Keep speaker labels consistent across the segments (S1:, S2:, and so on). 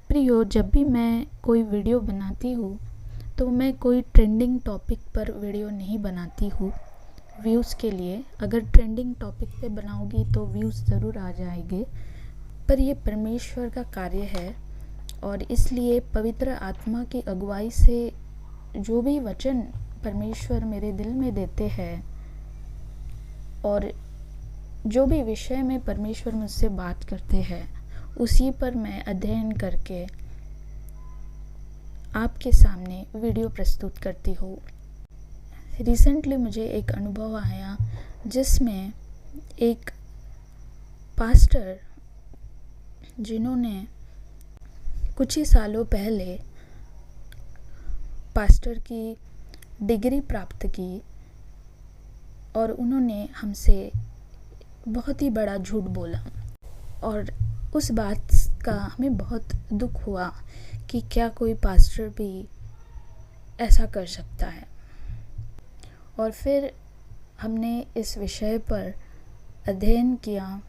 S1: प्रियो, जब भी मैं कोई वीडियो बनाती हूँ तो मैं कोई ट्रेंडिंग टॉपिक पर वीडियो नहीं बनाती हूँ व्यूज़ के लिए। अगर ट्रेंडिंग टॉपिक पे बनाऊँगी तो व्यूज़ ज़रूर आ जाएंगे, पर ये परमेश्वर का कार्य है और इसलिए पवित्र आत्मा की अगुवाई से जो भी वचन परमेश्वर मेरे दिल में देते हैं और जो भी विषय में परमेश्वर मुझसे बात करते हैं उसी पर मैं अध्ययन करके आपके सामने वीडियो प्रस्तुत करती हूँ। रिसेंटली मुझे एक अनुभव आया जिसमें एक पास्टर जिन्होंने कुछ ही सालों पहले पास्टर की डिग्री प्राप्त की और उन्होंने हमसे बहुत ही बड़ा झूठ बोला और उस बात का हमें बहुत दुख हुआ कि क्या कोई पास्टर भी ऐसा कर सकता है। और फिर हमने इस विषय पर अध्ययन किया,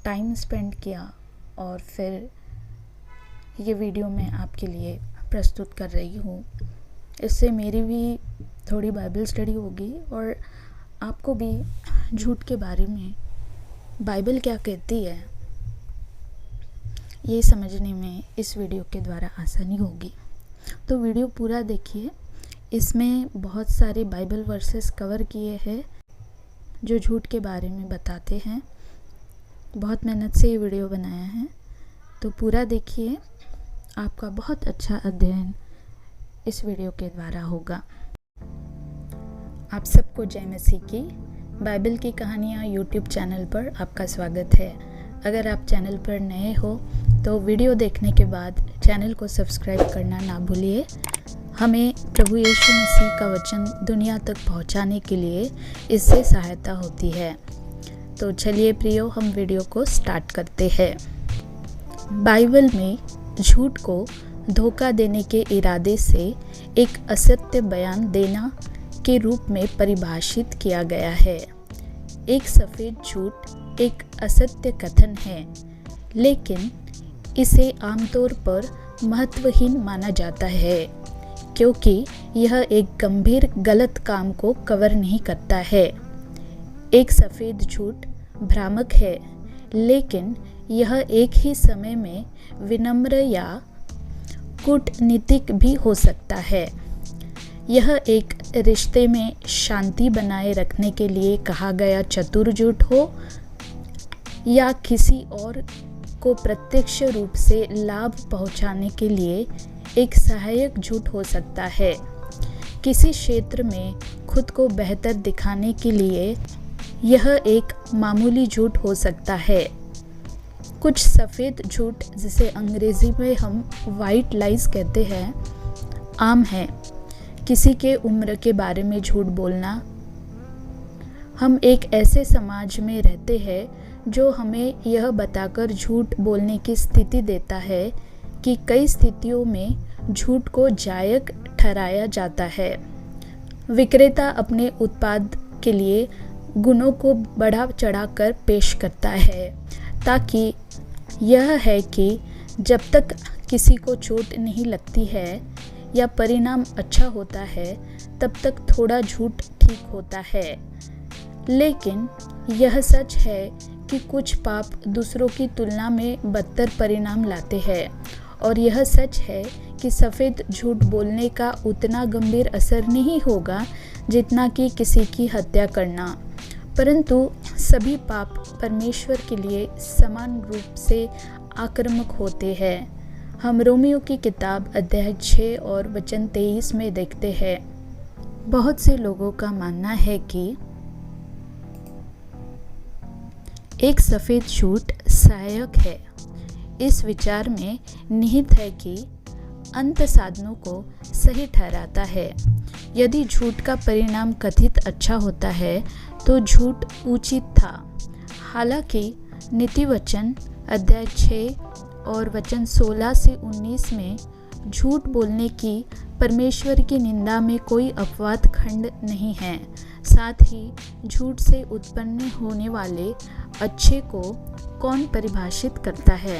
S1: टाइम स्पेंड किया और फिर ये वीडियो मैं आपके लिए प्रस्तुत कर रही हूँ। इससे मेरी भी थोड़ी बाइबल स्टडी होगी और आपको भी झूठ के बारे में बाइबल क्या कहती है ये समझने में इस वीडियो के द्वारा आसानी होगी। तो वीडियो पूरा देखिए, इसमें बहुत सारे बाइबल वर्सेस कवर किए हैं जो झूठ के बारे में बताते हैं। बहुत मेहनत से ये वीडियो बनाया है, तो पूरा देखिए, आपका बहुत अच्छा अध्ययन इस वीडियो के द्वारा होगा। आप सबको जय मसीह की। बाइबल की कहानियाँ यूट्यूब चैनल पर आपका स्वागत है। अगर आप चैनल पर नए हो तो वीडियो देखने के बाद चैनल को सब्सक्राइब करना ना भूलिए। हमें प्रभु यीशु मसीह का वचन दुनिया तक पहुंचाने के लिए इससे सहायता होती है। तो चलिए प्रियो, हम वीडियो को स्टार्ट करते हैं। बाइबल में झूठ को धोखा देने के इरादे से एक असत्य बयान देना के रूप में परिभाषित किया गया है। एक सफ़ेद झूठ एक असत्य कथन है, लेकिन इसे आमतौर पर महत्वहीन माना जाता है क्योंकि यह एक गंभीर गलत काम को कवर नहीं करता है। एक सफ़ेद झूठ भ्रामक है, लेकिन यह एक ही समय में विनम्र या कूटनीतिक भी हो सकता है। यह एक रिश्ते में शांति बनाए रखने के लिए कहा गया चतुर झूठ हो या किसी और को प्रत्यक्ष रूप से लाभ पहुंचाने के लिए एक सहायक झूठ हो सकता है। किसी क्षेत्र में खुद को बेहतर दिखाने के लिए यह एक मामूली झूठ हो सकता है। कुछ सफ़ेद झूठ, जिसे अंग्रेजी में हम वाइट लाइज कहते हैं, आम है। किसी के उम्र के बारे में झूठ बोलना। हम एक ऐसे समाज में रहते हैं जो हमें यह बताकर झूठ बोलने की स्थिति देता है कि कई स्थितियों में झूठ को जायज़ ठहराया जाता है। विक्रेता अपने उत्पाद के लिए गुणों को बढ़ा चढ़ाकर पेश करता है, ताकि यह है कि जब तक किसी को चोट नहीं लगती है या परिणाम अच्छा होता है तब तक थोड़ा झूठ ठीक होता है। लेकिन यह सच है कि कुछ पाप दूसरों की तुलना में बदतर परिणाम लाते हैं और यह सच है कि सफ़ेद झूठ बोलने का उतना गंभीर असर नहीं होगा जितना कि किसी की हत्या करना। परंतु सभी पाप परमेश्वर के लिए समान रूप से आक्रामक होते हैं। हम रोमियो की किताब अध्याय 6 और वचन 23 में देखते हैं। बहुत से लोगों का मानना है कि एक सफ़ेद झूठ सहायक है। इस विचार में निहित है कि अंत साधनों को सही ठहराता है। यदि झूठ का परिणाम कथित अच्छा होता है तो झूठ उचित था। हालांकि नीति वचन अध्याय 6 और वचन 16 से 19 में झूठ बोलने की परमेश्वर की निंदा में कोई अपवाद खंड नहीं है। साथ ही झूठ से उत्पन्न होने वाले अच्छे को कौन परिभाषित करता है?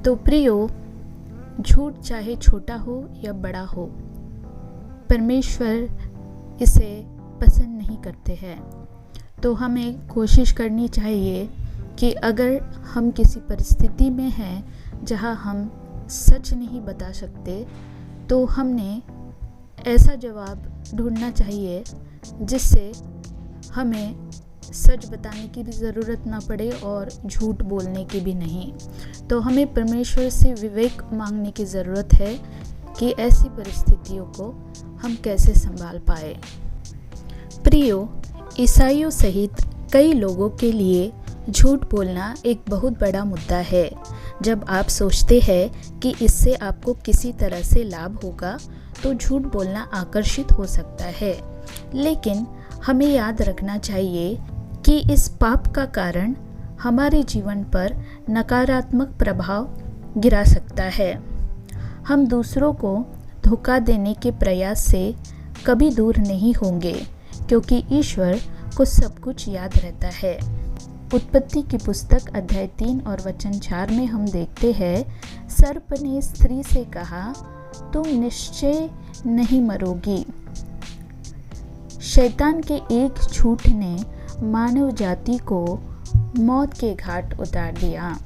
S1: तो प्रियो, झूठ चाहे छोटा हो या बड़ा हो, परमेश्वर इसे पसंद नहीं करते हैं। तो हमें कोशिश करनी चाहिए कि अगर हम किसी परिस्थिति में हैं जहां हम सच नहीं बता सकते, तो हमने ऐसा जवाब ढूंढना चाहिए जिससे हमें सच बताने की भी ज़रूरत ना पड़े और झूठ बोलने की भी नहीं। तो हमें परमेश्वर से विवेक मांगने की ज़रूरत है कि ऐसी परिस्थितियों को हम कैसे संभाल पाए। प्रियो, ईसाइयों सहित कई लोगों के लिए झूठ बोलना एक बहुत बड़ा मुद्दा है। जब आप सोचते हैं कि इससे आपको किसी तरह से लाभ होगा, तो झूठ बोलना आकर्षित हो सकता है। लेकिन हमें याद रखना चाहिए कि इस पाप का कारण हमारे जीवन पर नकारात्मक प्रभाव गिरा सकता है। हम दूसरों को धोखा देने के प्रयास से कभी दूर नहीं होंगे, क्योंकि ईश्वर को सब कुछ याद रहता है। उत्पत्ति की पुस्तक अध्याय 3 और वचन 4 में हम देखते हैं, सर्प ने स्त्री से कहा, तुम निश्चय नहीं मरोगी। शैतान के एक झूठ ने मानव जाति को मौत के घाट उतार दिया।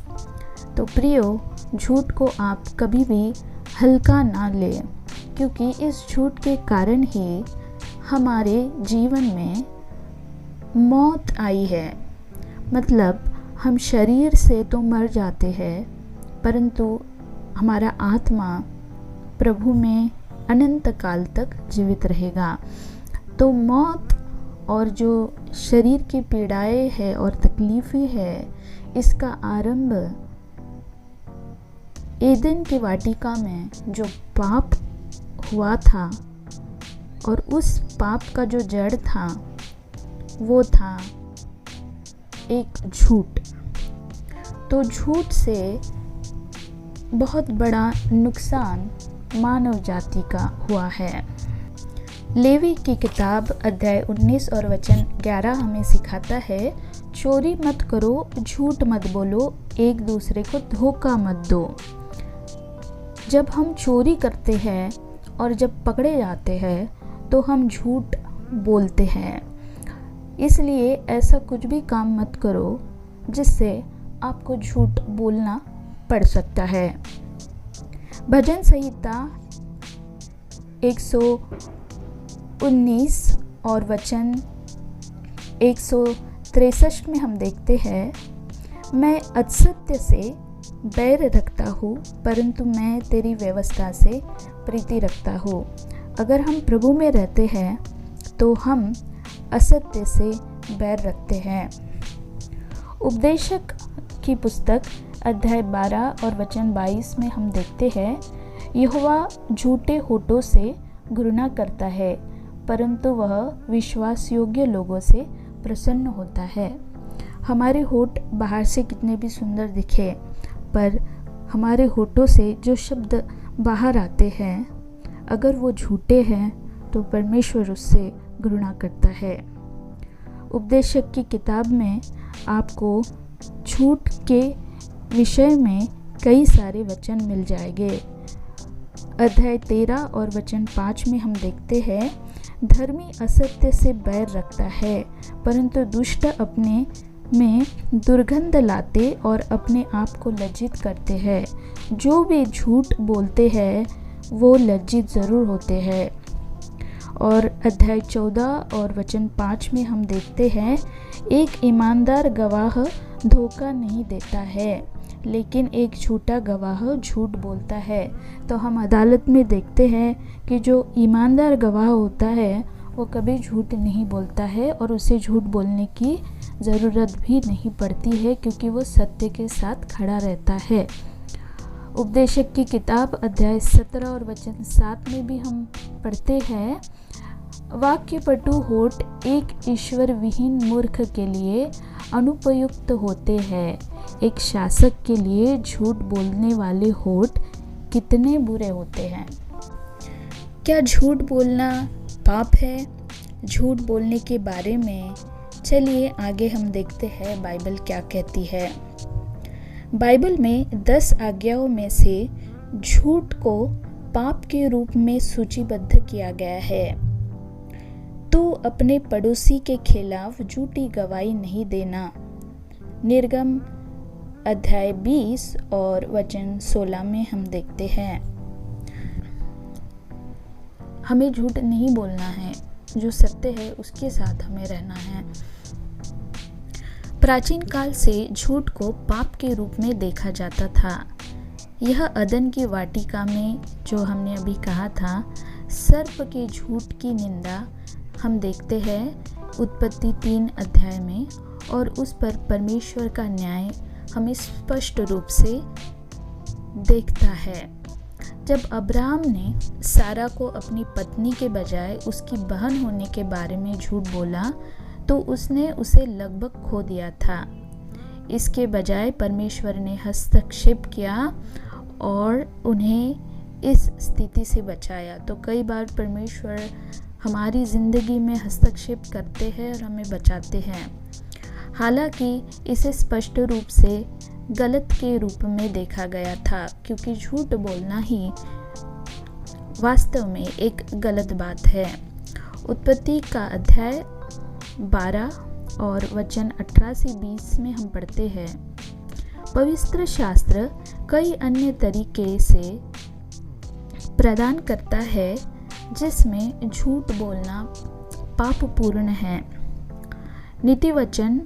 S1: तो प्रियो, झूठ को आप कभी भी हल्का ना लें, क्योंकि इस झूठ के कारण ही हमारे जीवन में मौत आई है। मतलब हम शरीर से तो मर जाते हैं, परंतु हमारा आत्मा प्रभु में अनंत काल तक जीवित रहेगा। तो मौत और जो शरीर की पीड़ाएं है और तकलीफ़ें है, इसका आरंभ एदन की वाटिका में जो पाप हुआ था, और उस पाप का जो जड़ था वो था एक झूठ। तो झूठ से बहुत बड़ा नुकसान मानव जाति का हुआ है। लेवी की किताब अध्याय 19 और वचन 11 हमें सिखाता है, चोरी मत करो, झूठ मत बोलो, एक दूसरे को धोखा मत दो। जब हम चोरी करते हैं और जब पकड़े जाते हैं तो हम झूठ बोलते हैं। इसलिए ऐसा कुछ भी काम मत करो जिससे आपको झूठ बोलना पड़ सकता है। भजन संहिता 119 और वचन 163 में हम देखते हैं, मैं असत्य से बैर रखता हूँ, परंतु मैं तेरी व्यवस्था से प्रीति रखता हूँ। अगर हम प्रभु में रहते हैं तो हम असत्य से बैर रखते हैं। उपदेशक की पुस्तक अध्याय 12 और वचन 22 में हम देखते हैं, यहोवा झूठे होठों से घृणा करता है, परंतु वह विश्वास योग्य लोगों से प्रसन्न होता है। हमारे होठ बाहर से कितने भी सुंदर दिखे, पर हमारे होठों से जो शब्द बाहर आते हैं, अगर वो झूठे हैं तो परमेश्वर उससे घृणा करता है। उपदेशक की किताब में आपको झूठ के विषय में कई सारे वचन मिल जाएंगे। अध्याय 13 और वचन 5 में हम देखते हैं, धर्मी असत्य से बैर रखता है, परंतु दुष्ट अपने में दुर्गंध लाते और अपने आप को लज्जित करते हैं। जो भी झूठ बोलते हैं वो लज्जित ज़रूर होते हैं। और अध्याय 14 और वचन 5 में हम देखते हैं, एक ईमानदार गवाह धोखा नहीं देता है, लेकिन एक झूठा गवाह झूठ बोलता है। तो हम अदालत में देखते हैं कि जो ईमानदार गवाह होता है वो कभी झूठ नहीं बोलता है और उसे झूठ बोलने की ज़रूरत भी नहीं पड़ती है, क्योंकि वो सत्य के साथ खड़ा रहता है। उपदेशक की किताब अध्याय 17 और वचन 7 में भी हम पढ़ते हैं, वाक्यपटु होठ एक ईश्वर विहीन मूर्ख के लिए अनुपयुक्त होते हैं, एक शासक के लिए झूठ बोलने वाले होठ कितने बुरे होते हैं। क्या झूठ बोलना पाप है? झूठ बोलने के बारे में चलिए आगे हम देखते हैं बाइबल क्या कहती है। बाइबल में 10 आज्ञाओं में से झूठ को पाप के रूप में सूचीबद्ध किया गया है। तू अपने पड़ोसी के खिलाफ झूठी गवाही नहीं देना। निर्गम अध्याय 20 और वचन 16 में हम देखते हैं। हमें झूठ नहीं बोलना है, जो सत्य है उसके साथ हमें रहना है। प्राचीन काल से झूठ को पाप के रूप में देखा जाता था। यह अदन की वाटिका में, जो हमने अभी कहा था, सर्प के झूठ की निंदा हम देखते हैं उत्पत्ति 3 अध्याय में, और उस पर परमेश्वर का न्याय हमें स्पष्ट रूप से देखता है। जब अब्राहम ने सारा को अपनी पत्नी के बजाय उसकी बहन होने के बारे में झूठ बोला, तो उसने उसे लगभग खो दिया था। इसके बजाय परमेश्वर ने हस्तक्षेप किया और उन्हें इस स्थिति से बचाया। तो कई बार परमेश्वर हमारी ज़िंदगी में हस्तक्षेप करते हैं और हमें बचाते हैं। हालांकि इसे स्पष्ट रूप से गलत के रूप में देखा गया था, क्योंकि झूठ बोलना ही वास्तव में एक गलत बात है। उत्पत्ति का अध्याय 12 और वचन 18 से 20 में हम पढ़ते हैं, पवित्र शास्त्र कई अन्य तरीके से प्रदान करता है जिसमें झूठ बोलना पापपूर्ण है। नीति वचन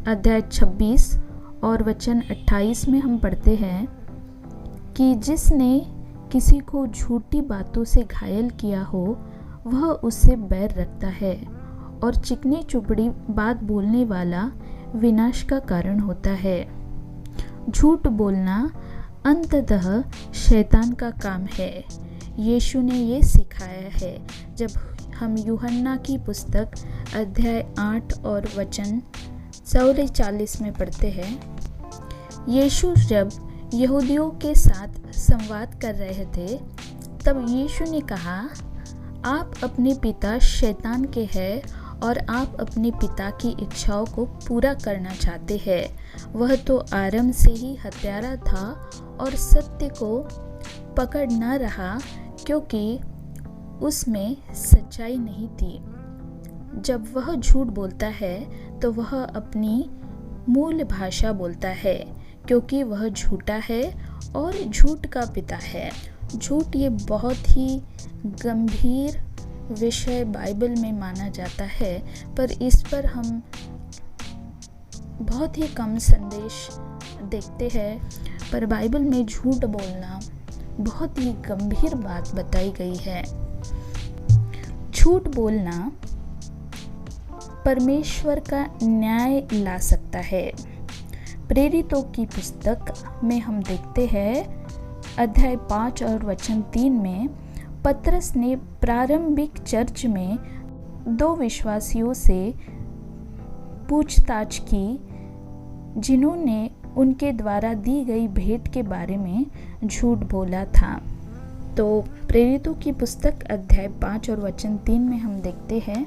S1: अध्याय 26 और वचन 28 में हम पढ़ते हैं कि जिसने किसी को झूठी बातों से घायल किया हो वह उससे बैर रखता है, और चिकनी चुपड़ी बात बोलने वाला विनाश का कारण होता है। झूठ बोलना अंततः शैतान का काम है। यीशु ने ये सिखाया है। जब हम यूहन्ना की पुस्तक अध्याय 8 और वचन 44 में पढ़ते हैं, यीशु जब यहूदियों के साथ संवाद कर रहे थे, तब यीशु ने कहा, आप अपने पिता शैतान के हैं और आप अपने पिता की इच्छाओं को पूरा करना चाहते हैं। वह तो आरंभ से ही हत्यारा था और सत्य को पकड़ न रहा, क्योंकि उसमें सच्चाई नहीं थी। जब वह झूठ बोलता है तो वह अपनी मूल भाषा बोलता है, क्योंकि वह झूठा है और झूठ का पिता है। झूठ ये बहुत ही गंभीर विषय बाइबल में माना जाता है, पर इस पर हम बहुत ही कम संदेश देखते हैं। पर बाइबल में झूठ बोलना बहुत ही गंभीर बात बताई गई है। झूठ बोलना परमेश्वर का न्याय ला सकता है। प्रेरितों की पुस्तक में हम देखते हैं अध्याय 5 और वचन 3 में पतरस ने प्रारंभिक चर्च में 2 विश्वासियों से पूछताछ की, जिन्होंने उनके द्वारा दी गई भेंट के बारे में झूठ बोला था। तो प्रेरितों की पुस्तक अध्याय 5 और वचन 3 में हम देखते हैं,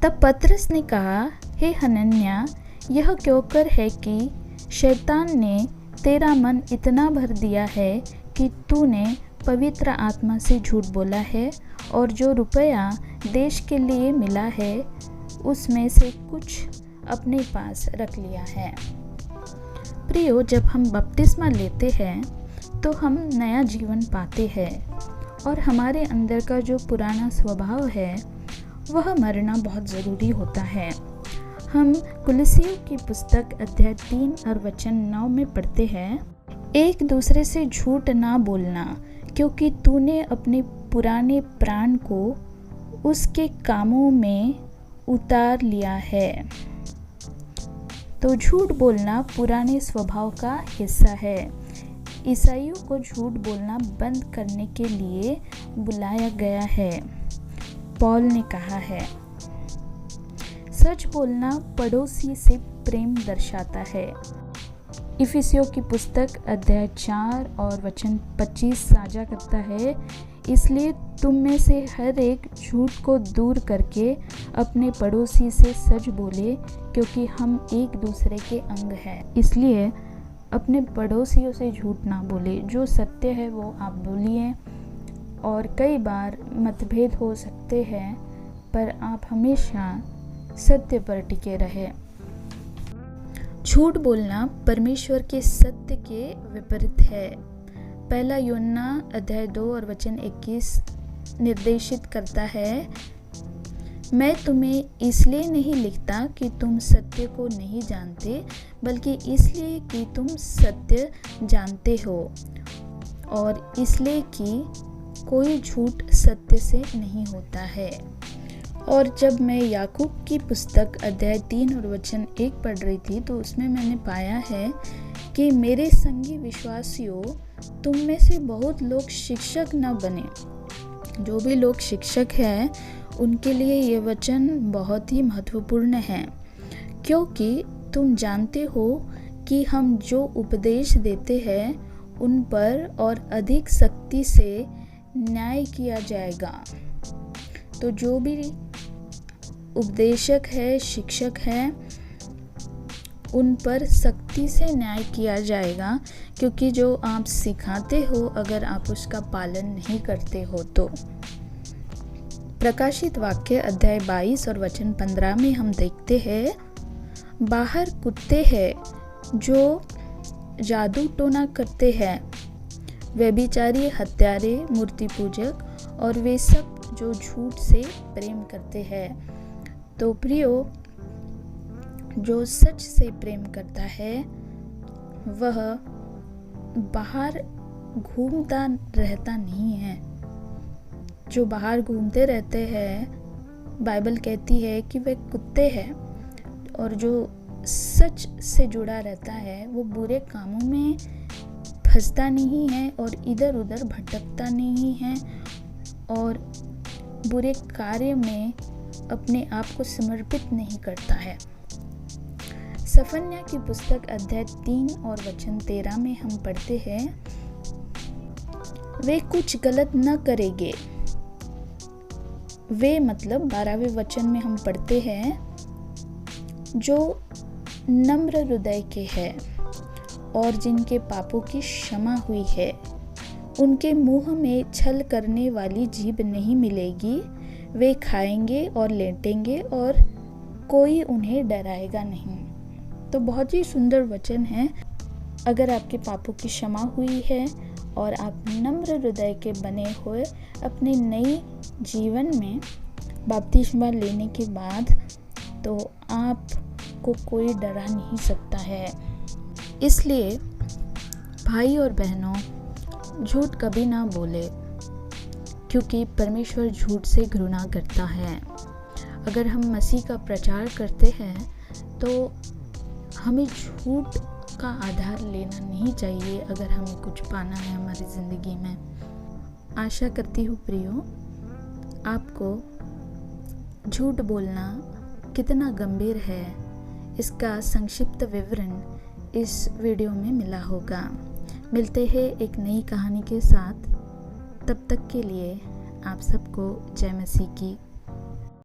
S1: तब पतरस ने कहा, हे हनन्या, यह क्यों कर है कि शैतान ने तेरा मन इतना भर दिया है कि तूने पवित्र आत्मा से झूठ बोला है, और जो रुपया देश के लिए मिला है उसमें से कुछ अपने पास रख लिया है। प्रियो, जब हम बपतिस्मा लेते हैं तो हम नया जीवन पाते हैं, और हमारे अंदर का जो पुराना स्वभाव है वह मरना बहुत ज़रूरी होता है। हम कुलसियों की पुस्तक अध्याय 3 और वचन 9 में पढ़ते हैं, एक दूसरे से झूठ ना बोलना, क्योंकि तूने अपने पुराने प्राण को उसके कामों में उतार लिया है। तो झूठ बोलना पुराने स्वभाव का हिस्सा है। ईसाइयों को झूठ बोलना बंद करने के लिए बुलाया गया है। पॉल ने कहा है, सच बोलना पड़ोसी से प्रेम दर्शाता है। इफिसियों की पुस्तक अध्याय 4 और वचन 25 साझा करता है, इसलिए तुम में से हर एक झूठ को दूर करके अपने पड़ोसी से सच बोले, क्योंकि हम एक दूसरे के अंग हैं। इसलिए अपने पड़ोसियों से झूठ ना बोले, जो सत्य है वो आप बोलिए। और कई बार मतभेद हो सकते हैं, पर आप हमेशा सत्य पर टिके रहे। झूठ बोलना परमेश्वर के सत्य के विपरीत है। पहला यूहन्ना अध्याय 2 और वचन 21 निर्देशित करता है, मैं तुम्हें इसलिए नहीं लिखता कि तुम सत्य को नहीं जानते, बल्कि इसलिए कि तुम सत्य जानते हो, और इसलिए कि कोई झूठ सत्य से नहीं होता है। और जब मैं याकूब की पुस्तक अध्याय 3 और वचन 1 पढ़ रही थी, तो उसमें मैंने पाया है कि मेरे संगी विश्वासियों, तुम में से बहुत लोग शिक्षक न बने। जो भी लोग शिक्षक हैं, उनके लिए ये वचन बहुत ही महत्वपूर्ण है, क्योंकि तुम जानते हो कि हम जो उपदेश देते हैं उन पर और अधिक सख्ती से न्याय किया जाएगा। तो जो भी उपदेशक है, शिक्षक है, उन पर सख्ती से न्याय किया जाएगा, क्योंकि जो आप सिखाते हो, अगर आप उसका पालन नहीं करते हो तो। प्रकाशित वाक्य अध्याय 22 और वचन 15 में हम देखते हैं, बाहर कुत्ते हैं जो जादू टोना करते हैं, व्यभिचारी, हत्यारे, मूर्ति पूजक और वे सब जो झूठ से प्रेम करते हैं। तो प्रियो, जो सच से प्रेम करता है वह बाहर घूमता रहता नहीं है। जो बाहर घूमते रहते हैं, बाइबल कहती है कि वे कुत्ते हैं। और जो सच से जुड़ा रहता है वो बुरे कामों में फंसता नहीं है और इधर उधर भटकता नहीं है और बुरे कार्य में अपने आप को समर्पित नहीं करता है। सफन्याह की पुस्तक अध्याय 3 और वचन 13 में हम पढ़ते हैं, वे कुछ गलत न करेंगे। वे मतलब 12वें वचन में हम पढ़ते हैं, जो नम्र हृदय के हैं और जिनके पापों की क्षमा हुई है, उनके मुंह में छल करने वाली जीभ नहीं मिलेगी। वे खाएंगे और लेटेंगे और कोई उन्हें डराएगा नहीं। तो बहुत ही सुंदर वचन है। अगर आपके पापों की क्षमा हुई है और आप नम्र हृदय के बने हुए अपने नए जीवन में बपतिस्मा लेने के बाद, तो आपको कोई डरा नहीं सकता है। इसलिए भाई और बहनों, झूठ कभी ना बोले, क्योंकि परमेश्वर झूठ से घृणा करता है। अगर हम मसीह का प्रचार करते हैं तो हमें झूठ का आधार लेना नहीं चाहिए अगर हमें कुछ पाना है हमारी ज़िंदगी में। आशा करती हूँ प्रियो, आपको झूठ बोलना कितना गंभीर है इसका संक्षिप्त विवरण इस वीडियो में मिला होगा। मिलते हैं एक नई कहानी के साथ। तब तक के लिए आप सबको जय मसीह की।